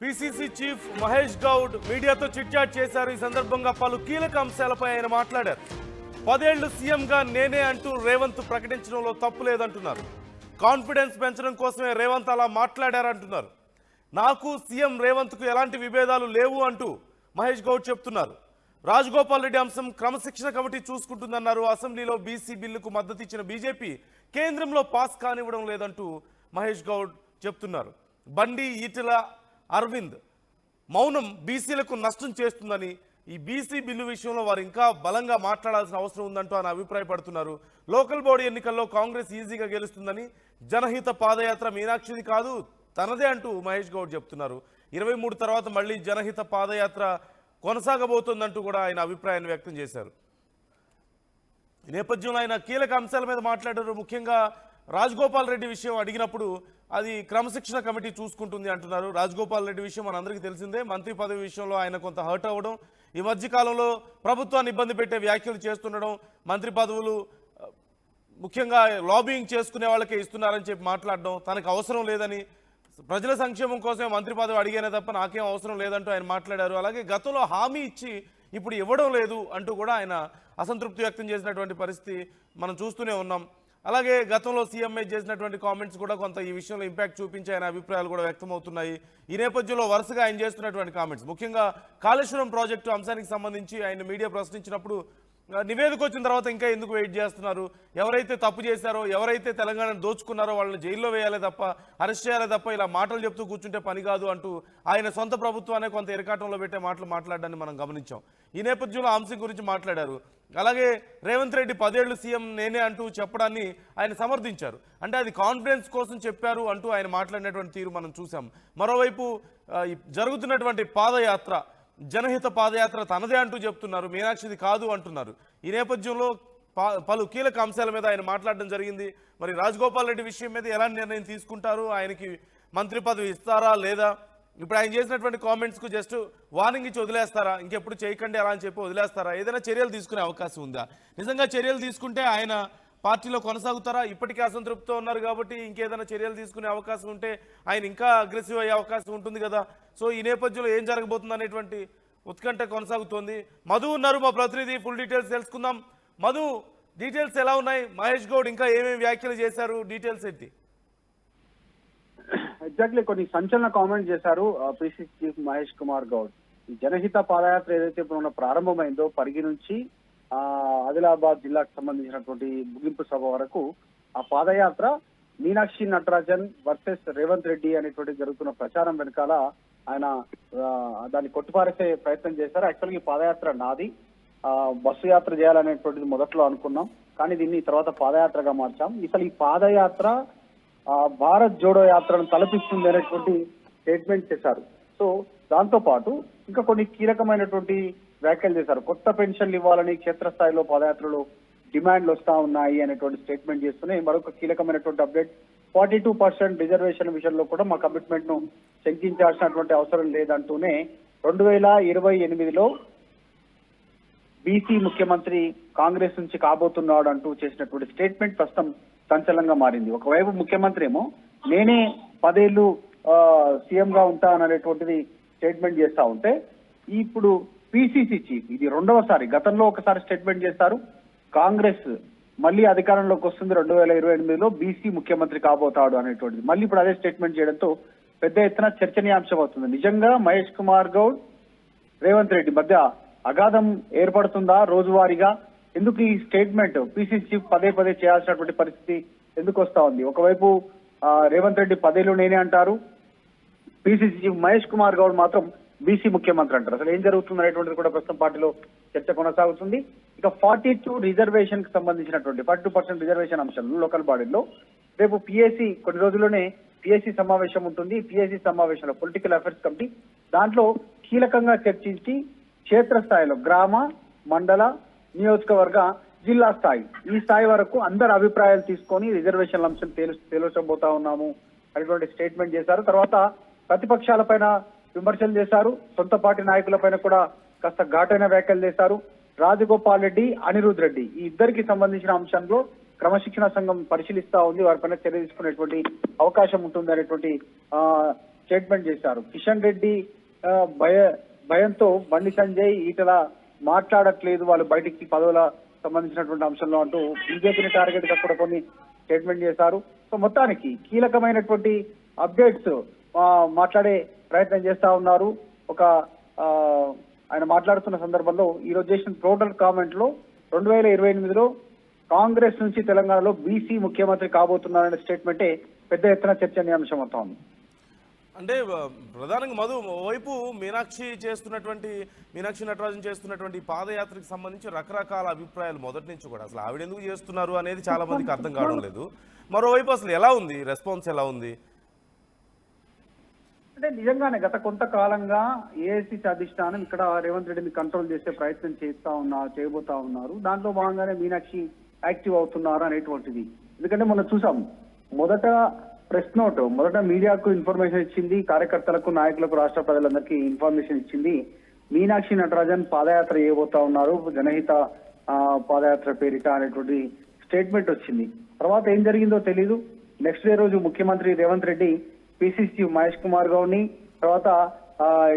PCC chief Mahesh Goud మీడియాతో chit-chat చేశారు. ఈ సందర్భంగా పలు కీలక అంశాలపై ఆయన మాట్లాడారు. 10 ఏళ్లు సీఎంగా నేనే అంటూ రేవంత్ ప్రకటించడంలో తప్పు లేదంటున్నారు. కాన్ఫిడెన్స్ పెంచడం కోసమే రేవంత్ అలా మాట్లాడారంటున్నారు. నాకు సీఎం రేవంత్కు ఎలాంటి విభేదాలు లేవు అంటూ మహేష్ గౌడ్ చెప్తున్నారు. రాజగోపాల్ రెడ్డి అంశం క్రమశిక్షణ కమిటీ చూసుకుంటుందన్నారు. అసెంబ్లీలో బీసీ బిల్లుకు మద్దతు ఇచ్చిన బీజేపీ కేంద్రంలో పాస్ కానివ్వడం లేదంటూ మహేష్ గౌడ్ చెప్తున్నారు. బండి ఈటెల అరవింద్ మౌనం బీసీలకు నష్టం చేస్తుందని, ఈ బీసీ బిల్లు విషయంలో వారు ఇంకా బలంగా మాట్లాడాల్సిన అవసరం ఉందంటూ ఆయన అభిప్రాయపడుతున్నారు. లోకల్ బాడీ ఎన్నికల్లో కాంగ్రెస్ ఈజీగా గెలుస్తుందని, జనహిత పాదయాత్ర మీనాక్షిది కాదు తనదే అంటూ మహేష్ గౌడ్ చెప్తున్నారు. 23 తర్వాత మళ్ళీ జనహిత పాదయాత్ర కొనసాగబోతుందంటూ కూడా ఆయన అభిప్రాయాన్ని వ్యక్తం చేశారు. ఈ నేపథ్యంలో ఆయన కీలక అంశాల మీద మాట్లాడారు. ముఖ్యంగా రాజగోపాల్ రెడ్డి విషయం అడిగినప్పుడు అది క్రమశిక్షణ కమిటీ చూసుకుంటుంది అంటున్నారు. రాజగోపాల్ రెడ్డి విషయం మనందరికీ తెలిసిందే. మంత్రి పదవి విషయంలో ఆయన కొంత హర్ట్ అవ్వడం, ఈ మధ్యకాలంలో ప్రభుత్వాన్ని ఇబ్బంది పెట్టే వ్యాఖ్యలు చేస్తుండడం, మంత్రి పదవులు ముఖ్యంగా లాబింగ్ చేసుకునే వాళ్ళకే ఇస్తున్నారని చెప్పి మాట్లాడడం, తనకు అవసరం లేదని, ప్రజల సంక్షేమం కోసమే మంత్రి పదవి అడిగానే తప్ప నాకేం అవసరం లేదంటూ ఆయన మాట్లాడారు. అలాగే గతంలో హామీ ఇచ్చి ఇప్పుడు ఇవ్వడం లేదు అంటూ కూడా ఆయన అసంతృప్తి వ్యక్తం చేసినటువంటి పరిస్థితి మనం చూస్తూనే ఉన్నాం. అలాగే గతంలో సీఎంఏ చేసినటువంటి కామెంట్స్ కూడా కొంత ఈ విషయంలో ఇంపాక్ట్ చూపించే ఆయన అభిప్రాయాలు కూడా వ్యక్తమవుతున్నాయి. ఈ నేపథ్యంలో వరుసగా ఆయన చేస్తున్నటువంటి కామెంట్స్, ముఖ్యంగా కాళేశ్వరం ప్రాజెక్టు అంశానికి సంబంధించి ఆయన మీడియా ప్రశ్నించినప్పుడు నివేదిక వచ్చిన తర్వాత ఇంకా ఎందుకు వెయిట్ చేస్తున్నారు, ఎవరైతే తప్పు చేశారో, ఎవరైతే తెలంగాణను దోచుకున్నారో వాళ్ళని జైల్లో వేయాలి తప్ప, అరెస్ట్ చేయాలి తప్ప ఇలా మాటలు చెప్తూ కూర్చుంటే పని కాదు అంటూ ఆయన సొంత ప్రభుత్వాన్ని కొంత ఇరకాటంలో పెట్టే మాటలు మాట్లాడడాన్ని మనం గమనించాం. ఈ నేపథ్యంలో అంశం గురించి మాట్లాడారు. అలాగే రేవంత్ రెడ్డి 10 ఏళ్లు సీఎం నేనే అంటూ చెప్పడాన్ని ఆయన సమర్థించారు. అంటే అది కాన్ఫిడెన్స్ కోసం చెప్పారు అంటూ ఆయన మాట్లాడినటువంటి తీరు మనం చూసాం. మరోవైపు జరుగుతున్నటువంటి పాదయాత్ర, జనహిత పాదయాత్ర తనదే అంటూ చెప్తున్నారు, మీనాక్షిది కాదు అంటున్నారు. ఈ నేపథ్యంలో పలు కీలక అంశాల మీద ఆయన మాట్లాడడం జరిగింది. మరి రాజగోపాల్ రెడ్డి విషయం మీద ఎలాంటి నిర్ణయం తీసుకుంటారు, ఆయనకి మంత్రి పదవి ఇస్తారా లేదా, ఇప్పుడు ఆయన చేసినటువంటి కామెంట్స్కు జస్ట్ వార్నింగ్ ఇచ్చి వదిలేస్తారా, ఇంకెప్పుడు చేయకండి అలా అని చెప్పి వదిలేస్తారా, ఏదైనా చర్యలు తీసుకునే అవకాశం ఉందా, నిజంగా చర్యలు తీసుకుంటే ఆయన పార్టీలో కొనసాగుతారా, ఇప్పటికే అసంతృప్తితో ఉన్నారు కాబట్టి ఇంకేదైనా చర్యలు తీసుకునే అవకాశం ఉంటే ఆయన ఇంకా అగ్రెసివ్ అయ్యే అవకాశం ఉంటుంది కదా. సో ఈ నేపథ్యంలో ఏం జరగబోతుంది అనేటువంటి ఉత్కంఠ కొనసాగుతోంది. మధు ఉన్నారు మా ప్రతినిధి, ఫుల్ డీటెయిల్స్ తెలుసుకుందాం. మధు, డీటెయిల్స్ ఎలా ఉన్నాయి, మహేష్ గౌడ్ ఇంకా ఏమేమి వ్యాఖ్యలు చేశారు, డీటెయిల్స్ ఏంటి? ఎగ్జాక్ట్లీ కొన్ని సంచలన కామెంట్ చేశారు పిసిసి చీఫ్ మహేష్ కుమార్ గౌడ్. ఈ జనహిత పాదయాత్ర ఏదైతే ఇప్పుడు ప్రారంభమైందో పరిగి నుంచి ఆదిలాబాద్ జిల్లాకు సంబంధించినటువంటి ముగింపు సభ వరకు ఆ పాదయాత్ర మీనాక్షి నటరాజన్ వర్సెస్ రేవంత్ రెడ్డి అనేటువంటి జరుగుతున్న ప్రచారం వెనకాల ఆయన దాన్ని కొట్టిపారేసే ప్రయత్నం చేశారు. యాక్చువల్గా ఈ పాదయాత్ర నాది, బస్సు యాత్ర చేయాలనేటువంటిది మొదట్లో అనుకున్నాం, కానీ దీన్ని తర్వాత పాదయాత్రగా మార్చాం. అసలు ఈ పాదయాత్ర భారత్ జోడో యాత్రను తలపిస్తుంది అనేటువంటి స్టేట్మెంట్ చేశారు. సో దాంతో పాటు ఇంకా కొన్ని కీలకమైనటువంటి వ్యాఖ్యలు చేశారు. కొత్త పెన్షన్లు ఇవ్వాలని క్షేత్రస్థాయిలో పాదయాత్రలో డిమాండ్లు వస్తా ఉన్నాయి అనేటువంటి స్టేట్మెంట్ చేస్తున్నాయి. మరొక కీలకమైనటువంటి అప్డేట్, 42% రిజర్వేషన్ విషయంలో కూడా మా కమిట్మెంట్ ను శంకించాల్సినటువంటి అవసరం లేదంటూనే 2028లో బీసీ ముఖ్యమంత్రి కాంగ్రెస్ నుంచి కాబోతున్నాడు అంటూ చేసినటువంటి స్టేట్మెంట్ ప్రస్తుతం సంచలనంగా మారింది. ఒకవైపు ముఖ్యమంత్రి ఏమో నేనే 10 ఏళ్లు సీఎం గా ఉంటాననేటువంటిది స్టేట్మెంట్ చేస్తా ఉంటే, ఇప్పుడు పిసిసి చీఫ్ ఇది రెండవసారి, గతంలో ఒకసారి స్టేట్మెంట్ చేస్తారు కాంగ్రెస్ మళ్ళీ అధికారంలోకి వస్తుంది 2028లో బీసీ ముఖ్యమంత్రి కాబోతాడు అనేటువంటిది, మళ్ళీ ఇప్పుడు అదే స్టేట్మెంట్ చేయడంతో పెద్ద ఎత్తున చర్చనీయాంశం అవుతుంది. నిజంగా మహేష్ కుమార్ గౌడ్ రేవంత్ రెడ్డి మధ్య అగాధం ఏర్పడుతుందా రోజువారీగా? ఎందుకు ఈ స్టేట్మెంట్ పిసిసి చీఫ్ పదే పదే చేయాల్సినటువంటి పరిస్థితి ఎందుకు వస్తా ఉంది? ఒకవైపు రేవంత్ రెడ్డి 10 ఏళ్లు నేనే అంటారు, పిసిసి చీఫ్ మహేష్ కుమార్ గౌడ్ మాత్రం బీసీ ముఖ్యమంత్రి అంటారు. అసలు ఏం జరుగుతుంది అనేటువంటిది కూడా ప్రస్తుతం పార్టీలో చర్చ కొనసాగుతుంది. ఇక 42 రిజర్వేషన్ కి సంబంధించినటువంటి 42% రిజర్వేషన్ అంశంలో లోకల్ బాడీలో రేపు పిఎస్సి కొన్ని రోజుల్లోనే పిఎస్సి సమావేశం ఉంటుంది. పిఎస్సి సమావేశంలో పొలిటికల్ అఫైర్స్ కమిటీ దాంట్లో కీలకంగా చర్చించి క్షేత్రస్థాయిలో గ్రామ, మండల, నియోజకవర్గ, జిల్లా స్థాయి, ఈ స్థాయి వరకు అందరి అభిప్రాయాలు తీసుకొని రిజర్వేషన్ల అంశం తేల్చబోతా ఉన్నాము అనేటువంటి స్టేట్మెంట్ చేశారు. తర్వాత ప్రతిపక్షాలపైన విమర్శలు చేశారు, సొంత పార్టీ నాయకులపైన కూడా కాస్త ఘాటైన వ్యాఖ్యలు చేశారు. రాజగోపాల్ రెడ్డి, అనిరుద్ రెడ్డి ఈ ఇద్దరికి సంబంధించిన అంశంలో క్రమశిక్షణ సంఘం పరిశీలిస్తా ఉంది, వారిపైన చర్య తీసుకునేటువంటి అవకాశం ఉంటుంది అనేటువంటి స్టేట్మెంట్ చేశారు. కిషన్ రెడ్డి ఆ, భయంతో బండి సంజయ్ ఈటల మాట్లాడట్లేదు, వాళ్ళు బయటికి పదవుల సంబంధించినటువంటి అంశంలో అంటూ బీజేపీని టార్గెట్ గా కూడా కొన్ని స్టేట్మెంట్ చేశారు. సో మొత్తానికి కీలకమైనటువంటి అప్డేట్స్ మాట్లాడే ప్రయత్నం చేస్తా ఉన్నారు. ఒక ఆ, ఆయన మాట్లాడుతున్న సందర్భంలో ఈ రోజు చేసిన టోటల్ కామెంట్ లో 2028లో కాంగ్రెస్ నుంచి తెలంగాణలో బీసీ ముఖ్యమంత్రి కాబోతున్నారనే స్టేట్మెంటే పెద్ద ఎత్తున చర్చనీయాంశం అవుతోంది. అంటే ప్రధానంగా మధు వైపు మీనాక్షి నటరాజన్ చేస్తున్నటువంటి పాదయాత్రకు సంబంధించి రకరకాల అభిప్రాయాలు మొదటి నుంచి కూడా అసలు ఆవిడ ఎందుకు చేస్తున్నారు అనేది చాలా మందికి అర్థం కావడం లేదు. మరోవైపు అసలు ఎలా ఉంది రెస్పాన్స్, ఎలా ఉంది? అంటే నిజంగానే గత కొంతకాలంగా ఏఐసిసి అధిష్టానం ఇక్కడ రేవంత్ రెడ్డిని కంట్రోల్ చేసే ప్రయత్నం చేయబోతా ఉన్నారు. దాంట్లో భాగంగానే మీనాక్షి యాక్టివ్ అవుతున్నారు అనేటువంటిది. ఎందుకంటే మనం చూసాం, మొదట ప్రెస్ నోట్, మొదట మీడియాకు ఇన్ఫర్మేషన్ ఇచ్చింది, కార్యకర్తలకు, నాయకులకు, రాష్ట్ర ప్రజలందరికీ ఇన్ఫర్మేషన్ ఇచ్చింది. మీనాక్షి నటరాజన్ పాదయాత్ర చేయబోతా ఉన్నారు, జనహిత పాదయాత్ర పేరిట అనేటువంటి స్టేట్మెంట్ వచ్చింది. తర్వాత ఏం జరిగిందో తెలీదు. నెక్స్ట్ డే రోజు ముఖ్యమంత్రి రేవంత్ రెడ్డి పిసిసి మహేష్ కుమార్ గౌడ్ని, తర్వాత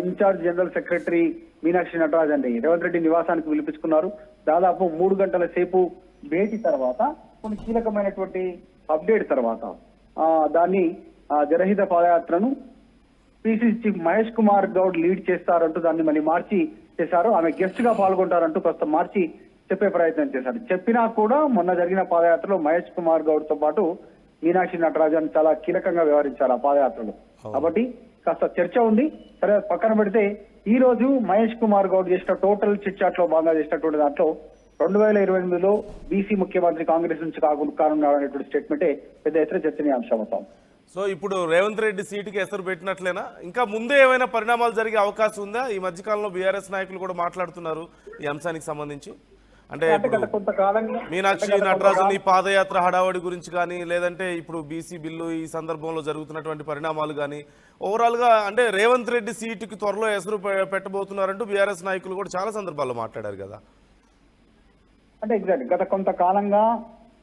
incharge general secretary Meenakshi Natarajan Revanth Reddy నివాసానికి పిలిపించుకున్నారు. దాదాపు 3 గంటల సేపు భేటీ తర్వాత కొన్ని కీలకమైనటువంటి అప్డేట్ తర్వాత దాన్ని జనహిత పాదయాత్రను PCC chief Mahesh Kumar Goud lead చేస్తారంటూ దాన్ని మళ్ళీ మార్చి చేశారు. ఆమె గెస్ట్ గా పాల్గొంటారంటూ కొంత మార్చి చెప్పే ప్రయత్నం చేశారు. చెప్పినా కూడా మొన్న జరిగిన పాదయాత్రలో మహేష్ కుమార్ గౌడ్ తో పాటు మీనాక్షి నటరాజన్ చాలా కీలకంగా వ్యవహరించారు ఆ పాదయాత్రలో. కాబట్టి కాస్త చర్చ ఉంది. సరే పక్కన పెడితే ఈ రోజు మహేష్ కుమార్ గౌడ్ చేసిన టోటల్ చిట్ చాట్ లో భాగంగా చేసినటువంటి దాంట్లో 2028లో బీసీ ముఖ్యమంత్రి కాంగ్రెస్ నుంచి కానున్నాడు అనేటువంటి స్టేట్మెంటే పెద్ద ఎత్తున చర్చనీయాంశం అవుతాం. సో ఇప్పుడు రేవంత్ రెడ్డి సీటుకి ఎసరు పెట్టినట్లేనా? ఇంకా ముందే ఏమైనా పరిణామాలు జరిగే అవకాశం ఉందా? ఈ మధ్యకాలంలో బీఆర్ఎస్ నాయకులు కూడా మాట్లాడుతున్నారు ఈ అంశానికి సంబంధించి. అంటే మీనాక్షి నటరాజన్ ఈ పాదయాత్ర హడావడి గురించి కానీ, లేదంటే ఇప్పుడు బీసీ బిల్లు ఈ సందర్భంలో జరుగుతున్నటువంటి పరిణామాలు కానీ, ఓవరాల్ గా అంటే రేవంత్ రెడ్డి సీటుకి త్వరలో ఎసరు పెట్టబోతున్నారంటూ బీఆర్ఎస్ నాయకులు కూడా చాలా సందర్భాల్లో మాట్లాడారు కదా. అంటే ఎగ్జాక్ట్ గత కొంతకాలంగా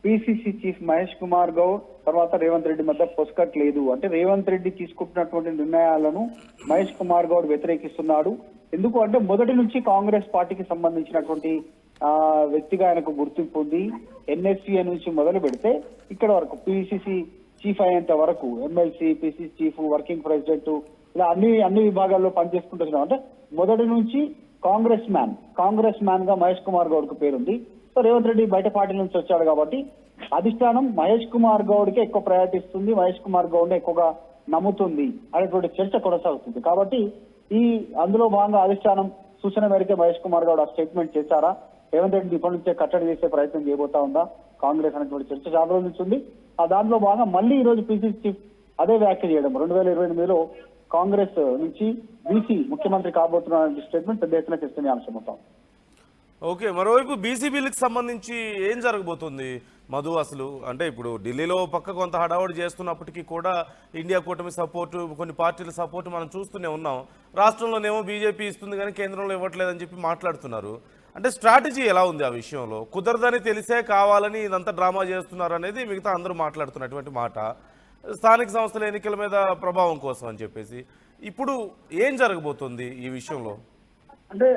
పిసిసి చీఫ్ మహేష్ కుమార్ గౌడ్ తర్వాత రేవంత్ రెడ్డి మధ్య పొస్కట్ లేదు. అంటే రేవంత్ రెడ్డి తీసుకుంటున్నటువంటి నిర్ణయాలను మహేష్ కుమార్ గౌడ్ వ్యతిరేకిస్తున్నాడు. ఎందుకు అంటే మొదటి నుంచి కాంగ్రెస్ పార్టీకి సంబంధించినటువంటి వ్యక్తిగా ఆయనకు గుర్తింపు ఉంది. ఎన్ఎస్సీఏ నుంచి మొదలు పెడితే ఇక్కడ వరకు పిసిసి చీఫ్ అయ్యేంత వరకు MLC, PCC chief, working president, ఇలా అన్ని విభాగాల్లో పనిచేసుకుంటున్నాం. అంటే మొదటి నుంచి కాంగ్రెస్ మ్యాన్ గా మహేష్ కుమార్ గౌడ్ కు పేరుంది. సో రేవంత్ రెడ్డి బయట పార్టీ నుంచి వచ్చాడు కాబట్టి అధిష్టానం మహేష్ కుమార్ గౌడ్ కి ఎక్కువ ప్రయారిటీ ఇస్తుంది, మహేష్ కుమార్ గౌడ్ ని ఎక్కువగా నమ్ముతుంది అనేటువంటి చర్చ కొనసాగుతుంది. కాబట్టి అందులో భాగంగా అధిష్టానం సూచన మేరకే మహేష్ కుమార్ గౌడ్ ఆ స్టేట్మెంట్ చేశారా, రేవంత్ రెడ్డి ఇప్పటి నుంచే కట్టడి చేసే ప్రయత్నం చేయబోతా ఉందా కాంగ్రెస్ అనేటువంటి చర్చ చాలా రోజుల నుంచి ఉంది. దాంట్లో భాగంగా మళ్ళీ ఈ రోజు పిసిసి చీఫ్ అదే వ్యాఖ్య చేయడం, 2028లో కాంగ్రెస్ నుంచి బీసీ ముఖ్యమంత్రి కాబోతున్న స్టేట్మెంట్ పెద్ద ఎత్తున చర్చనీయాంశం అవుతాం. ఓకే, మరోవైపు బీసీ బిల్లుకి సంబంధించి ఏం జరగబోతుంది మధు? అసలు అంటే ఇప్పుడు ఢిల్లీలో పక్క కొంత హడావుడి చేస్తున్నప్పటికీ కూడా ఇండియా కూటమి సపోర్టు, కొన్ని పార్టీల సపోర్టు మనం చూస్తూనే ఉన్నాం. రాష్ట్రంలోనేమో బీజేపీ ఇస్తుంది కానీ కేంద్రంలో ఇవ్వట్లేదని చెప్పి మాట్లాడుతున్నారు. అంటే స్ట్రాటజీ ఎలా ఉంది ఆ విషయంలో? కుదరదని తెలిసే కావాలని ఇదంతా డ్రామా చేస్తున్నారు అనేది మిగతా అందరూ మాట్లాడుతున్నటువంటి మాట. స్థానిక సంస్థల ఎన్నికల మీద ప్రభావం కోసం అని చెప్పేసి ఇప్పుడు ఏం జరగబోతుంది ఈ విషయంలో? అంటే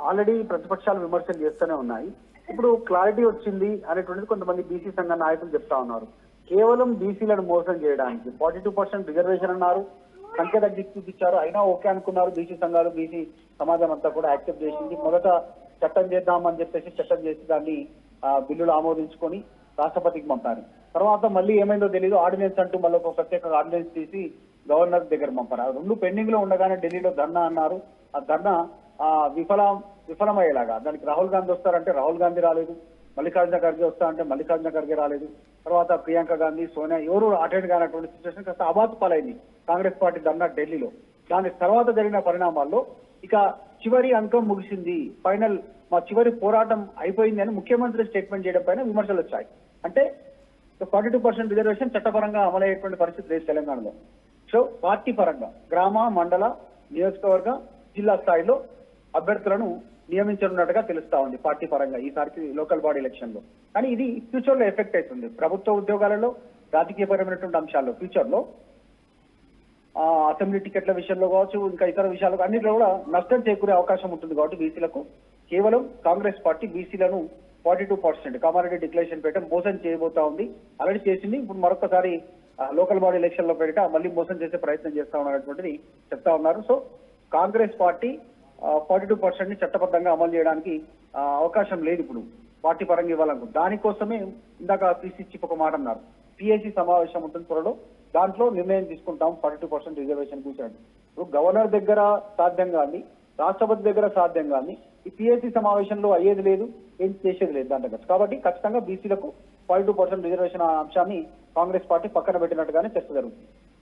ఆల్రెడీ ప్రతిపక్షాలు విమర్శలు చేస్తూనే ఉన్నాయి. ఇప్పుడు క్లారిటీ వచ్చింది అనేటువంటిది కొంతమంది బీసీ సంఘ నాయకులు చెప్తా ఉన్నారు. కేవలం బీసీలను మోసం చేయడానికి 42% రిజర్వేషన్ అన్నారు, సంఖ్య తగ్గి చూపించారు, అయినా ఓకే అనుకున్నారు. బీసీ సంఘాలు, బీసీ సమాజం అంతా కూడా యాక్సెప్ట్ చేసింది. మొదట చట్టం చేద్దామని చెప్పేసి చట్టం చేసి దాన్ని బిల్లులు ఆమోదించుకొని రాష్ట్రపతికి పంపారు. తర్వాత మళ్ళీ ఏమైందో తెలియదు, ఆర్డినెన్స్ అంటూ మళ్ళీ ఒక ప్రత్యేక ఆర్డినెన్స్ తీసి గవర్నర్ దగ్గర పంపారు. 2 పెండింగ్ లో ఉండగానే ఢిల్లీలో ధర్నా అన్నారు. ఆ ధర్నా విఫలమయ్యేలాగా, దానికి రాహుల్ గాంధీ వస్తారంటే రాహుల్ గాంధీ రాలేదు, మల్లికార్జున ఖర్గే వస్తారంటే మల్లికార్జున ఖర్గే రాలేదు, తర్వాత ప్రియాంక గాంధీ, సోనియా ఎవరు అటెండ్ కానటువంటి సిచ్యువేషన్ కాస్త అబాత్ పాలైంది కాంగ్రెస్ పార్టీ ధర్నా ఢిల్లీలో. దాని తర్వాత జరిగిన పరిణామాల్లో ఇక చివరి అంకం ముగిసింది, ఫైనల్ మా చివరి పోరాటం అయిపోయింది అని ముఖ్యమంత్రి స్టేట్మెంట్ చేయడం పైన విమర్శలు వచ్చాయి. అంటే 42% రిజర్వేషన్ చట్టపరంగా అమలయ్యేటువంటి పరిస్థితి లేదు తెలంగాణలో. సో పార్టీ పరంగా గ్రామ, మండల, నియోజకవర్గ, జిల్లా స్థాయిలో అభ్యర్థులను నియమించనున్నట్టుగా తెలుస్తా ఉంది పార్టీ పరంగా ఈసారికి లోకల్ బాడీ ఎలక్షన్ లో. కానీ ఇది ఫ్యూచర్ లో ఎఫెక్ట్ అవుతుంది ప్రభుత్వ ఉద్యోగాలలో, రాజకీయపరమైనటువంటి అంశాల్లో ఫ్యూచర్ లో అసెంబ్లీ టికెట్ల విషయంలో కావచ్చు, ఇంకా ఇతర విషయాలు అన్నింటిలో కూడా నష్టం చేకూరే అవకాశం ఉంటుంది. కాబట్టి బీసీలకు కేవలం కాంగ్రెస్ పార్టీ బీసీలను 42% కామారెడ్డి డిక్లరేషన్ పేట మోసం చేయబోతా ఉంది. ఆల్రెడీ చేసింది. ఇప్పుడు మరొకసారి లోకల్ బాడీ ఎలక్షన్ లో పేట మళ్ళీ మోసం చేసే ప్రయత్నం చేస్తా ఉన్నటువంటిది చెప్తా ఉన్నారు. సో కాంగ్రెస్ పార్టీ 42% ని చట్టబద్ధంగా అమలు చేయడానికి అవకాశం లేదు. ఇప్పుడు పార్టీ పరంగా ఇవ్వాలనుకుంటుంది. దానికోసమే ఇందాక పీసీ చీఫ్ ఒక మాట అన్నారు, పిఎస్సి సమావేశం ఉంటుంది త్వరలో, దాంట్లో నిర్ణయం తీసుకుంటాం 42% రిజర్వేషన్ కూర్చోండి. ఇప్పుడు గవర్నర్ దగ్గర సాధ్యం కానీ, రాష్ట్రపతి దగ్గర సాధ్యం కానీ, ఈ పిఎస్సి సమావేశంలో అయ్యేది లేదు, ఏం చేసేది లేదు దాంట్లో. కాబట్టి ఖచ్చితంగా బీసీలకు 42% రిజర్వేషన్ అంశాన్ని కాంగ్రెస్ పార్టీ పక్కన పెట్టినట్టుగానే చర్చ జరుగుతుంది.